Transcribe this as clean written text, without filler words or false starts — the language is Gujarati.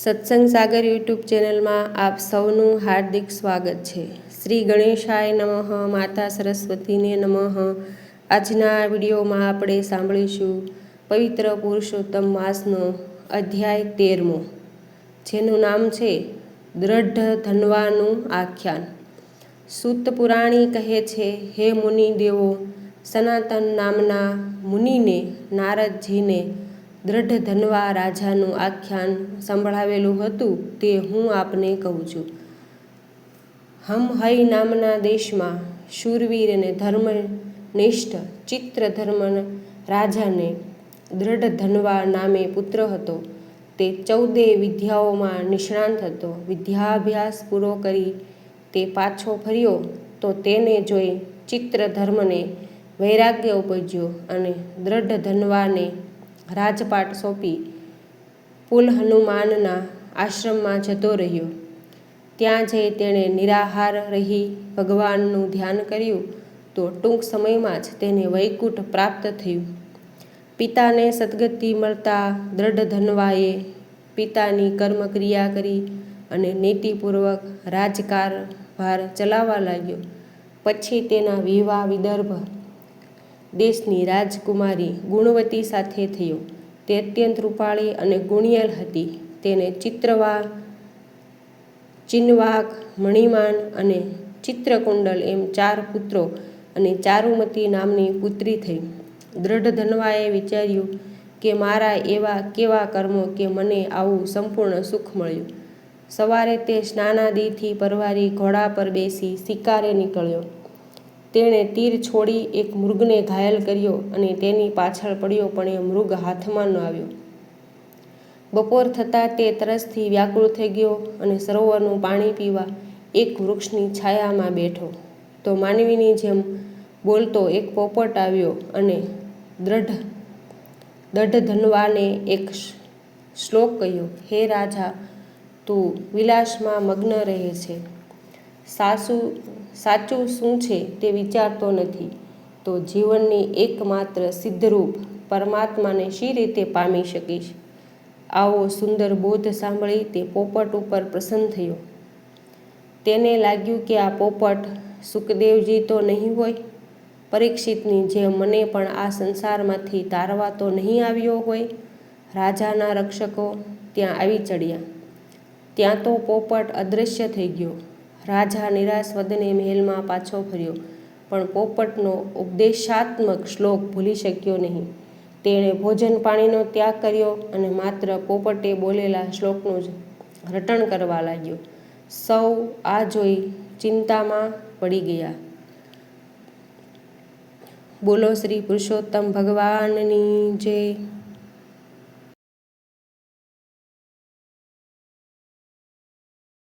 સત્સંગ સાગર યુટ્યુબ ચેનલમાં આપ સૌનું હાર્દિક સ્વાગત છે। શ્રી ગણેશાય નમઃ, માતા સરસ્વતીને નમઃ। આજના વિડીયોમાં આપણે સાંભળીશું પવિત્ર પુરુષોત્તમ માસનો અધ્યાય 13મો, જેનું નામ છે દ્રઢ ધન્વાનું આખ્યાન। સૂત પુરાણી કહે છે, હે મુનિ દેવો, સનાતન નામના મુનિને નારદજીને દ્રઢ ધન્વા રાજાનું આખ્યાન સંભળાવેલું હતું તે હું આપને કહું છું। હમહઈ નામના દેશમાં શૂરવીર અને ધર્મનિષ્ઠ ચિત્રધર્મ રાજાને દ્રઢ ધન્વા નામે પુત્ર હતો। તે 14 વિદ્યાઓમાં નિષ્ણાંત હતો। વિદ્યાભ્યાસ પૂરો કરી તે પાછો ફર્યો તો તેને જોઈ ચિત્રધર્મને વૈરાગ્ય ઉપજ્યો અને દ્રઢ ધન્વાને રાજપાટ સોંપી પુલ હનુમાનના આશ્રમમાં જતો રહ્યો। ત્યાં જઈ તેણે નિરાહાર રહી ભગવાનનું ધ્યાન કર્યું તો ટૂંક સમયમાં જ તેને વૈકુંઠ પ્રાપ્ત થયું। પિતાને સદગતિ મળતા દ્રઢ ધન્વાએ પિતાની કર્મક્રિયા કરી અને નીતિપૂર્વક રાજકારભાર ચલાવવા લાગ્યો। પછી તેના વિવાહ વિદર્ભ દેશની રાજકુમારી ગુણવતી સાથે થયો। તે અત્યંત રૂપાળી અને ગુણિયલ હતી। તેને ચિન્વાક, મણિમાન અને ચિત્રકુંડલ એમ 4 પુત્રો અને ચારુમતી નામની પુત્રી થઈ। દ્રઢ ધન્વાએ વિચાર્યું કે મારા એવા કેવા કર્મો કે મને આવું સંપૂર્ણ સુખ મળ્યું। સવારે તે સ્નાનાદિથી પરવારી ઘોડા પર બેસી શિકારે નીકળ્યો। તેણે તીર છોડી એક મૃગને ઘાયલ કર્યો અને તેની પાછળ પડ્યો, પણ એ મૃગ હાથમાં ન આવ્યો। બપોર થતાં તે તરસથી વ્યાકુળ થઈ ગયો અને સરોવરનું પાણી પીવા એક વૃક્ષની છાયામાં બેઠો તો માનવીની જેમ બોલતો એક પોપટ આવ્યો અને દ્રઢ ધન્વાને એક શ્લોક કહ્યો, હે રાજા, તું વિલાસમાં મગ્ન રહે છે, સાચું શું છે તે વિચારતો નથી, તો જીવનની એકમાત્ર સિદ્ધરૂપ પરમાત્માને શી રીતે પામી શકીશ? આવો સુંદર બોધ સાંભળી તે પોપટ ઉપર પ્રસન્ન થયો। તેને લાગ્યું કે આ પોપટ સુખદેવજી તો નહીં હોય, પરીક્ષિતની જેમ મને પણ આ સંસારમાંથી તારવા તો નહીં આવ્યો હોય। રાજાના રક્ષકો ત્યાં આવી ચડ્યા। ત્યાં તો પોપટ અદૃશ્ય થઈ ગયો। રાજા નિરાશ વદને મહેલમાં પાછો ફર્યો, પણ પોપટનો ઉપદેશાત્મક શ્લોક ભૂલી શક્યો નહીં। તેણે ભોજન પાણીનો ત્યાગ કર્યો અને માત્ર પોપટે બોલેલા શ્લોકનું જ રટણ કરવા લાગ્યો। સૌ આ જોઈ ચિંતામાં પડી ગયા। બોલો શ્રી પુરુષોત્તમ ભગવાનની જય।